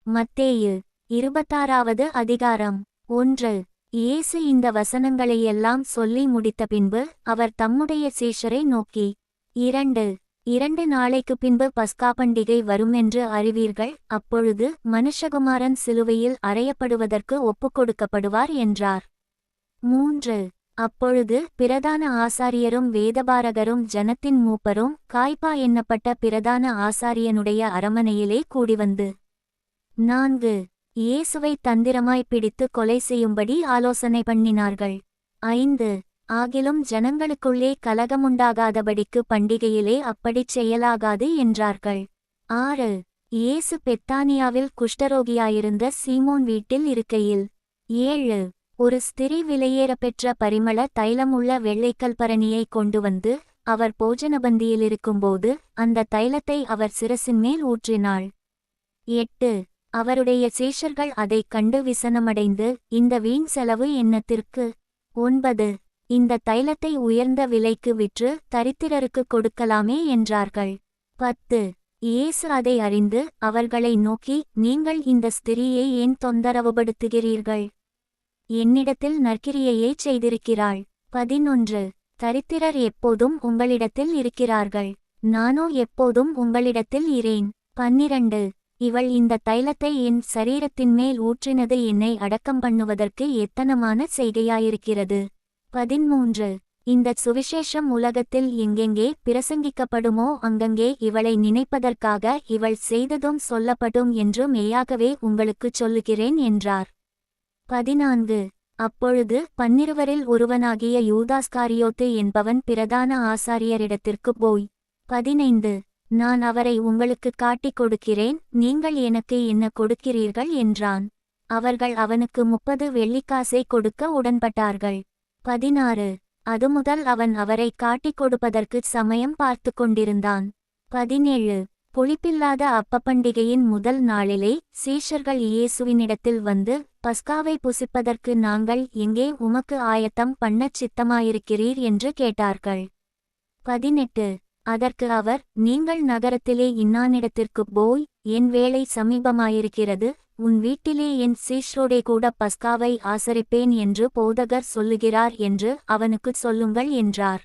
மத்தேயு 26வது அதிகாரம். 1. இயேசு இந்த வசனங்களையெல்லாம் சொல்லி முடித்த பின்பு அவர் தம்முடைய சீஷரை நோக்கி, 2 நாளைக்குப் பின்பு பஸ்கா பண்டிகை வருமென்று அறிவீர்கள். அப்பொழுது மனுஷகுமாரன் சிலுவையில் அறையப்படுவதற்கு ஒப்புக்கொடுக்கப்படுவார் என்றார். 3. அப்பொழுது பிரதான ஆசாரியரும் வேதபாரகரும் ஜனத்தின் மூப்பரும் காய்பா என்னப்பட்ட பிரதான ஆசாரியனுடைய அரமனையிலே கூடிவந்து 4. இயேசுவை தந்திரமாய் பிடித்து கொலை செய்யும்படி ஆலோசனை பண்ணினார்கள். 5. ஆகிலும் ஜனங்களுக்குள்ளே கலகமுண்டாகாதபடிக்கு பண்டிகையிலே அப்படிச் செய்யலாகாது என்றார்கள். 6. இயேசு பெத்தானியாவில் குஷ்டரோகியாயிருந்த சீமோன் வீட்டில் இருக்கையில். 7. ஒரு ஸ்திரீ விலையேறப்பெற்ற பரிமள தைலமுள்ள வெள்ளைக்கல் கொண்டு வந்து அவர் போஜனபந்தியிலிருக்கும்போது அந்த தைலத்தை அவர் சிரசின்மேல் ஊற்றினாள். 8. அவருடைய சீஷர்கள் அதைக் கண்டு விசனமடைந்து, இந்த வீண் செலவு என்னத்திற்கு? 9. இந்த தைலத்தை உயர்ந்த விலைக்கு விற்று தரித்திரருக்கு கொடுக்கலாமே என்றார்கள். 10. இயேசு அதை அறிந்து அவர்களை நோக்கி, நீங்கள் இந்த ஸ்திரீயை ஏன் தொந்தரவுபடுத்துகிறீர்கள்? என்னிடத்தில் நற்கிரியையைச் செய்திருக்கிறாள். 11. தரித்திரர் எப்போதும் உங்களிடத்தில் இருக்கிறார்கள், நானோ எப்போதும் உங்களிடத்தில் இரேன். 12. இவள் இந்த தைலத்தை என் சரீரத்தின்மேல் ஊற்றினது என்னை அடக்கம் பண்ணுவதற்கு எத்தனமான செய்கையாயிருக்கிறது. 13. இந்த சுவிசேஷம் உலகத்தில் எங்கெங்கே பிரசங்கிக்கப்படுமோ அங்கங்கே இவளை நினைப்பதற்காக இவள் செய்ததும் சொல்லப்படும் என்று மெய்யாகவே உங்களுக்குச் சொல்லுகிறேன் என்றார். 14. அப்பொழுது 12 ஒருவனாகிய யூதாஸ்காரியோத்து என்பவன் பிரதான ஆசாரியரிடத்திற்குப் போய், 15. நான் அவரை உங்களுக்குக் காட்டிக் கொடுக்கிறேன், நீங்கள் எனக்கு என்ன கொடுக்கிறீர்கள் என்றான். அவர்கள் அவனுக்கு 30 வெள்ளிக்காசை கொடுக்க உடன்பட்டார்கள். 16. அதுமுதல் அவன் அவரை காட்டிக் கொடுப்பதற்குச் சமயம் பார்த்து கொண்டிருந்தான். 17. புளிப்பில்லாத அப்பப்பண்டிகையின் முதல் நாளிலே சீஷர்கள் இயேசுவினிடத்தில் வந்து, பஸ்காவை புசிப்பதற்கு நாங்கள் எங்கே உமக்கு ஆயத்தம் பண்ணச் சித்தமாயிருக்கிறீர் என்று கேட்டார்கள். 18. அதற்கு அவர், நீங்கள் நகரத்திலே இன்னானிடத்திற்குப் போய், என் வேளை சமீபமாயிருக்கிறது, உன் வீட்டிலே என் சீஷரோடே கூட பஸ்காவை ஆசரிப்பேன் என்று போதகர் சொல்லுகிறார் என்று அவனுக்குச் சொல்லுங்கள் என்றார்.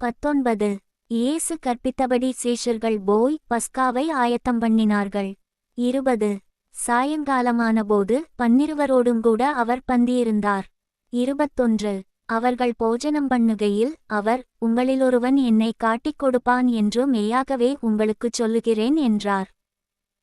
19. இயேசு கற்பித்தபடி சீஷர்கள் போய் பஸ்காவை ஆயத்தம் பண்ணினார்கள். 20. சாயங்காலமானபோது 12 கூட அவர் பந்தியிருந்தார். 21. அவர்கள் போஜனம் பண்ணுகையில் அவர், உங்களிலொருவன் என்னை காட்டிக் கொடுப்பான் என்று மெய்யாகவே உங்களுக்குச் சொல்லுகிறேன் என்றார்.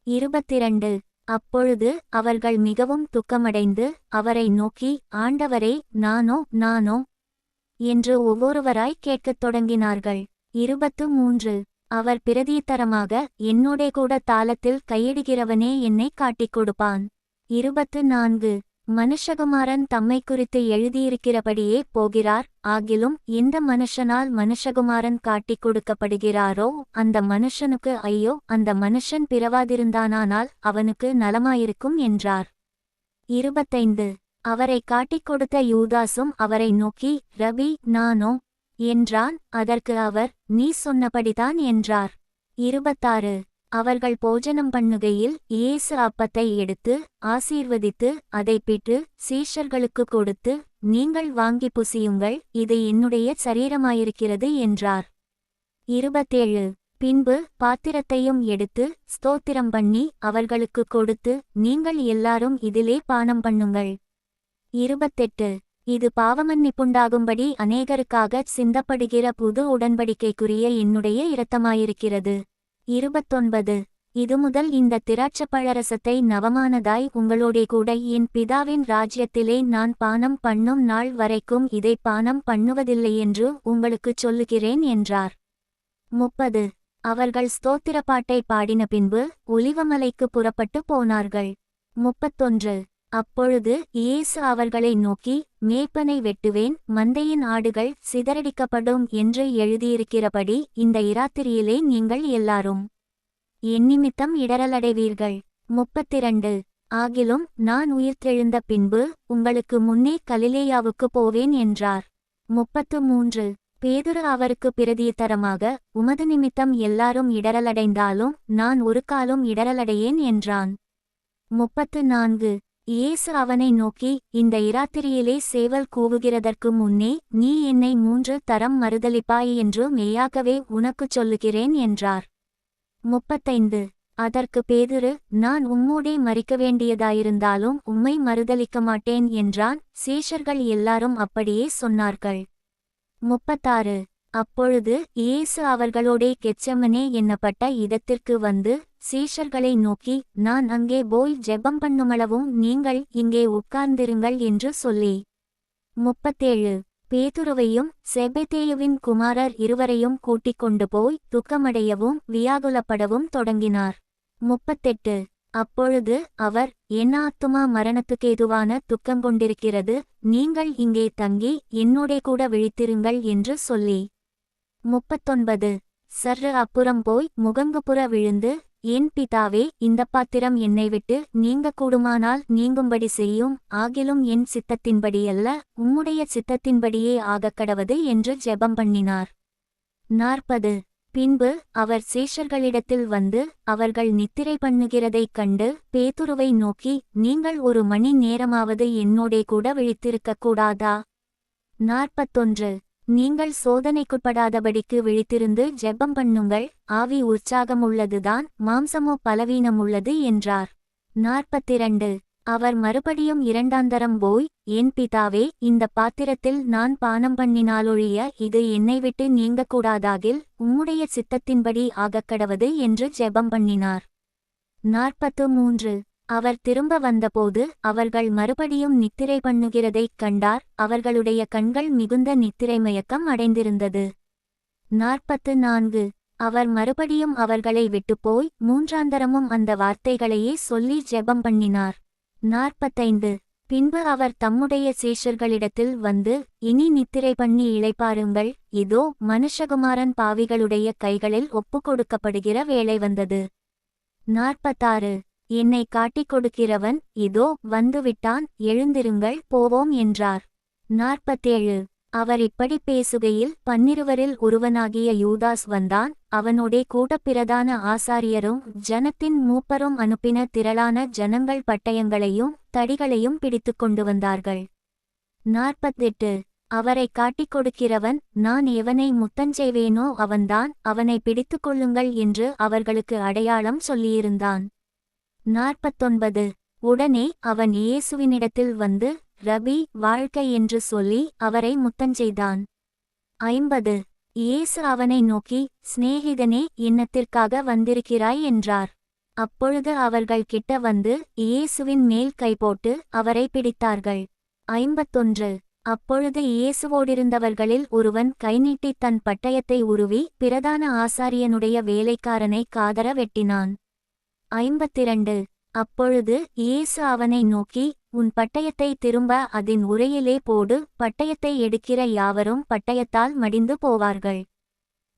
22. அப்பொழுது அவர்கள் மிகவும் துக்கமடைந்து அவரை நோக்கி, ஆண்டவரே, நானோ என்று ஒவ்வொருவராய் கேட்கத் தொடங்கினார்கள். 23. அவர் பிரதியுத்தரமாக, என்னோடே கூட தாளத்தில் கையிடுகிறவனே என்னை காட்டிக் கொடுப்பான். 24. மனுஷகுமாரன் தம்மை குறித்து எழுதியிருக்கிறபடியே போகிறார், ஆகிலும் எந்த மனுஷனால் மனுஷகுமாரன் காட்டிக் கொடுக்கப்படுகிறாரோ அந்த மனுஷனுக்கு ஐயோ, அந்த மனுஷன் பிறவாதிருந்தானால் அவனுக்கு நலமாயிருக்கும் என்றார். 25. அவரை காட்டிக் கொடுத்த யூதாசும் அவரை நோக்கி, ரபி, நானோ என்றான். அதற்கு அவர், நீ சொன்னபடிதான் என்றார். 26. அவர்கள் போஜனம் பண்ணுகையில் இயேசு அப்பத்தை எடுத்து ஆசீர்வதித்து அதைப் பிட்டு சீஷர்களுக்கு கொடுத்து, நீங்கள் வாங்கி புசியுங்கள், இது என்னுடைய சரீரமாயிருக்கிறது என்றார். 27. பின்பு பாத்திரத்தையும் எடுத்து ஸ்தோத்திரம் பண்ணி அவர்களுக்கு கொடுத்து, நீங்கள் எல்லாரும் இதிலே பானம் பண்ணுங்கள். 28. இது பாவமன்னிப்புண்டாகும்படி அநேகருக்காகச் சிந்தப்படுகிற புது உடன்படிக்கைக்குரிய என்னுடைய இரத்தமாயிருக்கிறது. 29. இதுமுதல் இந்த திராட்சப்பழரசத்தை நவமானதாய் உங்களோடே கூட என் பிதாவின் ராஜ்யத்திலே நான் பானம் பண்ணும் நாள் வரைக்கும் இதை பானம் பண்ணுவதில்லையென்று உங்களுக்குச் சொல்லுகிறேன் என்றார். 30. அவர்கள் ஸ்தோத்திரப்பாட்டை பாடின பின்பு ஒலிவமலைக்கு புறப்பட்டு போனார்கள். 31. அப்பொழுது இயேசு அவர்களை நோக்கி, மேய்ப்பனை வெட்டுவேன், மந்தையின் ஆடுகள் சிதறடிக்கப்படும் என்று எழுதியிருக்கிறபடி இந்த இராத்திரியிலே நீங்கள் எல்லாரும் என்னிமித்தம் இடறலடைவீர்கள். 32. ஆகிலும் நான் உயிர்த்தெழுந்த பின்பு உங்களுக்கு முன்னே கலிலேயாவுக்கு போவேன் என்றார். 33. பேதுரு அவருக்கு பிரதியுத்தரமாக, உமது நிமித்தம் எல்லாரும் இடறலடைந்தாலும் நான் ஒரு காலும் இடறலடையேன் என்றான். 34 இயேசு அவனை நோக்கி, இந்த இராத்திரியிலே சேவல் கூவுகிறதற்கு முன்னே நீ என்னை 3 தரம் மறுதலிப்பாய் என்று மெய்யாகவே உனக்குச் சொல்லுகிறேன் என்றார். 35 அதற்கு பேதுரு, நான் உம்மோடே மரிக்க வேண்டியதாயிருந்தாலும் உம்மை மறுதலிக்க மாட்டேன் என்றான். சீஷர்கள் எல்லாரும் அப்படியே சொன்னார்கள். 36 அப்பொழுது இயேசு அவர்களோடே கெத்செமனே என்னப்பட்ட இடத்திற்கு வந்து சீஷர்களை நோக்கி, நான் அங்கே போய் ஜெபம் பண்ணுமளவும் நீங்கள் இங்கே உட்கார்ந்திருங்கள் என்று சொல்லி. 37 பேதுருவையும் செபெதேயுவின் குமாரர் இருவரையும் கூட்டிக் கொண்டு போய் துக்கமடையவும் வியாகுலப்படவும் தொடங்கினார். 38 அப்பொழுது அவர், என் ஆத்துமா மரணத்துக்கேதுவான துக்கங்கொண்டிருக்கிறது, நீங்கள் இங்கே தங்கி என்னோடே கூட விழித்திருங்கள் என்று சொல்லி. 39 சற்று அப்புறம் போய் முகங்குப்புற விழுந்து, என் பிதாவே, இந்த பாத்திரம் என்னை விட்டு நீங்க கூடுமானால் நீங்கும்படி செய்யும், ஆகிலும் என் சித்தத்தின்படியல்ல உம்முடைய சித்தத்தின்படியே ஆகக்கடவது என்று ஜெபம் பண்ணினார். 40 பின்பு அவர் சீஷர்களிடத்தில் வந்து அவர்கள் நித்திரை பண்ணுகிறதைக் கண்டு பேதுருவை நோக்கி, நீங்கள் 1 மணி நேரமாவது என்னோடே கூட விழித்திருக்கக் கூடாதா? 41 நீங்கள் சோதனைக்குட்படாதபடிக்கு விழித்திருந்து ஜெபம் பண்ணுங்கள், ஆவி உற்சாகமுள்ளதுதான், மாம்சமோ பலவீனமுள்ளது என்றார். 42 அவர் மறுபடியும் 2ஆந்தரம் போய், என் பிதாவே, இந்த பாத்திரத்தில் நான் பானம் பண்ணினாலொழிய இது என்னை விட்டு நீங்கக்கூடாதாகில் உம்முடைய சித்தத்தின்படி ஆகக்கடவது என்று ஜெபம் பண்ணினார். 43 அவர் திரும்ப வந்தபோது அவர்கள் மறுபடியும் நித்திரை பண்ணுகிறதைக் கண்டார். அவர்களுடைய கண்கள் மிகுந்த நித்திரை மயக்கம் அடைந்திருந்தது. 44 அவர் மறுபடியும் அவர்களை விட்டுப்போய் 3ஆந்தரமும் அந்த வார்த்தைகளையே சொல்லி ஜெபம் பண்ணினார். 45 பின்பு அவர் தம்முடைய சீஷர்களிடத்தில் வந்து, இனி நித்திரை பண்ணி இளைப்பாருங்கள், இதோ மனுஷகுமாரன் பாவிகளுடைய கைகளில் ஒப்புக்கொடுக்கப்படுகிற வேளை வந்தது. 46 என்னை காட்டிக் கொடுக்கிறவன் இதோ வந்துவிட்டான், எழுந்திருங்கள், போவோம் என்றார். 47 அவர் இப்படி பேசுகையில் 12 ஒருவனாகிய யூதாஸ் வந்தான். அவனோடே கூட பிரதான ஆசாரியரும் ஜனத்தின் மூப்பரும் அனுப்பின திரளான ஜனங்கள் பட்டயங்களையும் தடிகளையும் பிடித்துக் கொண்டு வந்தார்கள். 48 அவரை காட்டிக் கொடுக்கிறவன், நான் எவனை முத்தஞ்செய்வேனோ அவன்தான், அவனை பிடித்து கொள்ளுங்கள் என்று அவர்களுக்கு அடையாளம் சொல்லியிருந்தான். 49 உடனே அவன் இயேசுவினிடத்தில் வந்து, ரபி, வாழ்க என்று சொல்லி அவரை முத்தஞ்செய்தான். 50 இயேசு அவனை நோக்கி, சிநேகிதனே, என்னத்திற்காக வந்திருக்கிறாய் என்றார். அப்பொழுது அவர்கள் கிட்ட வந்து இயேசுவின் மேல் கைபோட்டு அவரை பிடித்தார்கள். 51 அப்பொழுது இயேசுவோடிருந்தவர்களில் ஒருவன் கைநீட்டி தன் பட்டயத்தை உருவி பிரதான ஆசாரியனுடைய வேலைக்காரனை காதர வெட்டினான். 52 அப்பொழுது இயேசு அவனை நோக்கி, உன் பட்டயத்தை திரும்ப அதன் உறையிலே போடு, பட்டயத்தை எடுக்கிற யாவரும் பட்டயத்தால் மடிந்து போவார்கள்.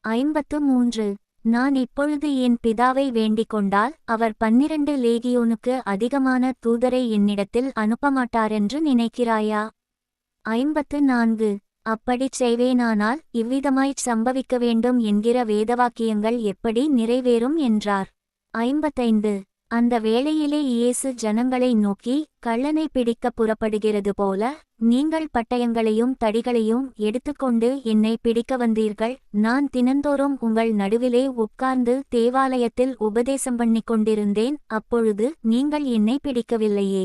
53 நான் இப்பொழுது என் பிதாவை வேண்டிக் கொண்டால் அவர் 12 லேகியோனுக்கு அதிகமான தூதரை என்னிடத்தில் அனுப்பமாட்டாரென்று நினைக்கிறாயா? 54 அப்படிச் செய்வேனானால் இவ்விதமாய்ச் சம்பவிக்க வேண்டும் என்கிற வேதவாக்கியங்கள் எப்படி நிறைவேறும் என்றார். 55 அந்த வேளையிலே இயேசு ஜனங்களை நோக்கி, கள்ளனை பிடிக்க புறப்படுகிறது போல நீங்கள் பட்டயங்களையும் தடிகளையும் எடுத்துக்கொண்டு என்னை பிடிக்க வந்தீர்கள். நான் தினந்தோறும் உங்கள் நடுவிலே உட்கார்ந்து தேவாலயத்தில் உபதேசம் பண்ணிக் கொண்டிருந்தேன், அப்பொழுது நீங்கள் என்னை பிடிக்கவில்லையே.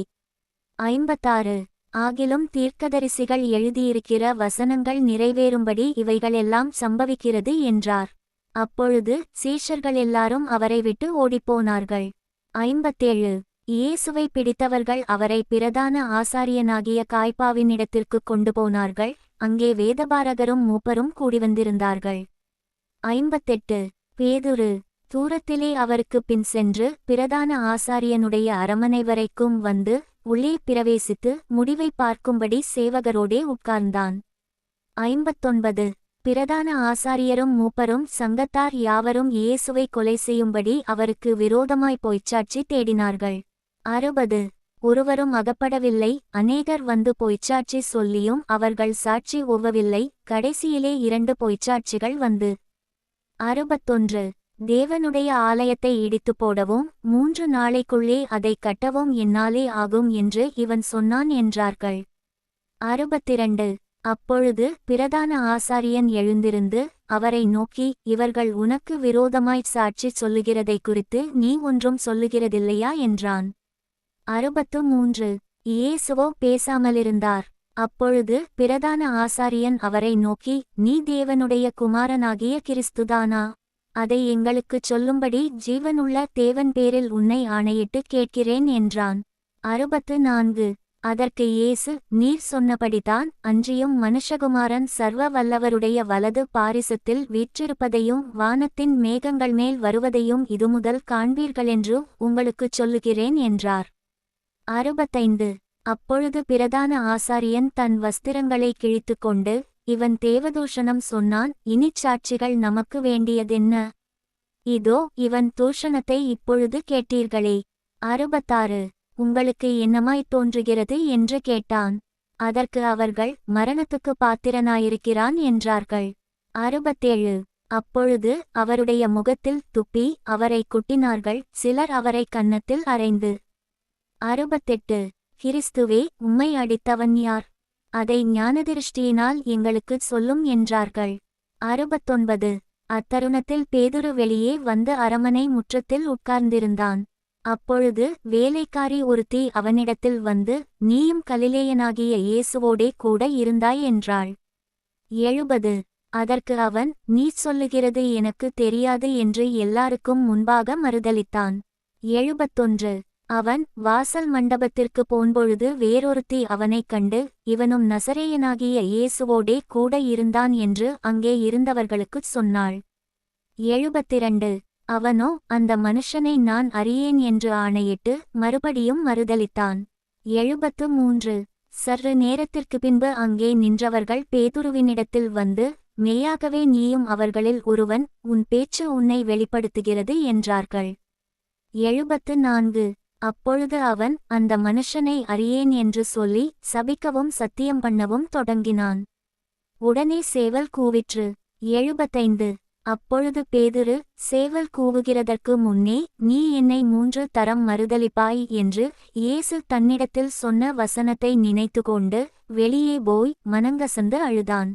56 ஆகிலும் தீர்க்கதரிசிகள் எழுதியிருக்கிற வசனங்கள் நிறைவேறும்படி இவைகளெல்லாம் சம்பவிக்கிறது என்றார். அப்பொழுது சீஷர்கள் எல்லாரும் அவரை விட்டு ஓடிப்போனார்கள். 57 இயேசுவை பிடித்தவர்கள் அவரை பிரதான ஆசாரியனாகிய காய்பாவினிடத்திற்கு கொண்டு போனார்கள். அங்கே வேதபாரகரும் மூப்பரும் கூடிவந்திருந்தார்கள். 58 பேதுரு தூரத்திலே அவருக்கு பின் சென்று பிரதான ஆசாரியனுடைய அரமனை வரைக்கும் வந்து உள்ளே பிரவேசித்து முடிவை பார்க்கும்படி சேவகரோடே உட்கார்ந்தான். 59 பிரதான ஆசாரியரும் மூப்பரும் சங்கத்தார் யாவரும் இயேசுவை கொலை செய்யும்படி அவருக்கு விரோதமாய் பொய்ச்சாட்சி தேடினார்கள். 60 ஒருவரும் அகப்படவில்லை. அநேகர் வந்து பொய்ச்சாட்சி சொல்லியும் அவர்கள் சாட்சி ஒவ்வவில்லை. கடைசியிலே 2 பொய்ச்சாட்சிகள் வந்து 61 தேவனுடைய ஆலயத்தை இடித்து போடவும் 3 நாளைக்குள்ளே அதை கட்டவும் என்னாலே ஆகும் என்று இவன் சொன்னான் என்றார்கள். 62. அப்பொழுது பிரதான ஆசாரியன் எழுந்திருந்து அவரை நோக்கி, இவர்கள் உனக்கு விரோதமாய்ச் சாட்சி சொல்லுகிறதை குறித்து நீ ஒன்றும் சொல்லுகிறதில்லையா என்றான். 63. இயேசுவோ பேசாமலிருந்தார். அப்பொழுது பிரதான ஆசாரியன் அவரை நோக்கி, நீ தேவனுடைய குமாரனாகிய கிறிஸ்துதானா? அதை எங்களுக்குச் சொல்லும்படி ஜீவனுள்ள தேவன் பேரில் உன்னை ஆணையிட்டு கேட்கிறேன் என்றான். 64. அதற்கு இயேசு, நீர் சொன்னபடிதான், அன்றியும் மனுஷகுமாரன் சர்வ வல்லவருடைய வலது பாரிசத்தில் வீற்றிருப்பதையும் வானத்தின் மேகங்கள் மேல் வருவதையும் இதுமுதல் காண்பீர்களென்று உங்களுக்குச் சொல்லுகிறேன் என்றார். 65. அப்பொழுது பிரதான ஆசாரியன் தன் வஸ்திரங்களை கிழித்துக்கொண்டு, இவன் தேவதூஷணம் சொன்னான், இனிச் சாட்சிகள் நமக்கு வேண்டியதென்ன? இதோ இவன் தூஷணத்தை இப்பொழுது கேட்டீர்களே. 66. உங்களுக்கு என்னமாய்த் தோன்றுகிறது என்று கேட்டான். அதற்கு அவர்கள், மரணத்துக்கு பாத்திரனாயிருக்கிறான் என்றார்கள். 67. அப்பொழுது அவருடைய முகத்தில் துப்பி அவரை குட்டினார்கள், சிலர் அவரை கன்னத்தில் அறைந்து. 68. கிறிஸ்துவே, உம்மை அடித்தவன் யார்? அதை ஞானதிருஷ்டியினால் எங்களுக்குச் சொல்லும் என்றார்கள். 69. அத்தருணத்தில் பேதுரு வெளியே வந்து அரமனை முற்றத்தில் உட்கார்ந்திருந்தான். அப்பொழுது வேலைக்காரி ஒருத்தி அவனிடத்தில் வந்து, நீயும் கலிலேயனாகிய இயேசுவோடே கூட இருந்தாய் என்றாள். 70. அதற்கு அவன், நீ சொல்லுகிறது எனக்கு தெரியாது என்று எல்லாருக்கும் முன்பாக மறுதலித்தான். 71. அவன் வாசல் மண்டபத்திற்கு போன்பொழுது வேறொருத்தி அவனைக் கண்டு, இவனும் நசரேயனாகிய இயேசுவோடே கூட இருந்தான் என்று அங்கே இருந்தவர்களுக்குச் சொன்னாள். 72. அவனோ, அந்த மனுஷனை நான் அறியேன் என்று ஆணையிட்டு மறுபடியும் மறுதலித்தான். 73. சற்று நேரத்திற்கு பின்பு அங்கே நின்றவர்கள் பேதுருவினிடத்தில் வந்து, மெய்யாகவே நீயும் அவர்களில் ஒருவன், உன் பேச்சு உன்னை வெளிப்படுத்துகிறது என்றார்கள். 74. அப்பொழுது அவன் அந்த மனுஷனை அறியேன் என்று சொல்லி சபிக்கவும் சத்தியம் பண்ணவும் தொடங்கினான். உடனே சேவல் கூவிற்று. 75. அப்பொழுது பேதுரு, சேவல் கூவுகிறதற்கு முன்னே நீ என்னை 3 தரம் மறுதலிப்பாய் என்று இயேசு தன்னிடத்தில் சொன்ன வசனத்தை நினைத்துக்கொண்டு வெளியே போய் மனங்கசந்து அழுதான்.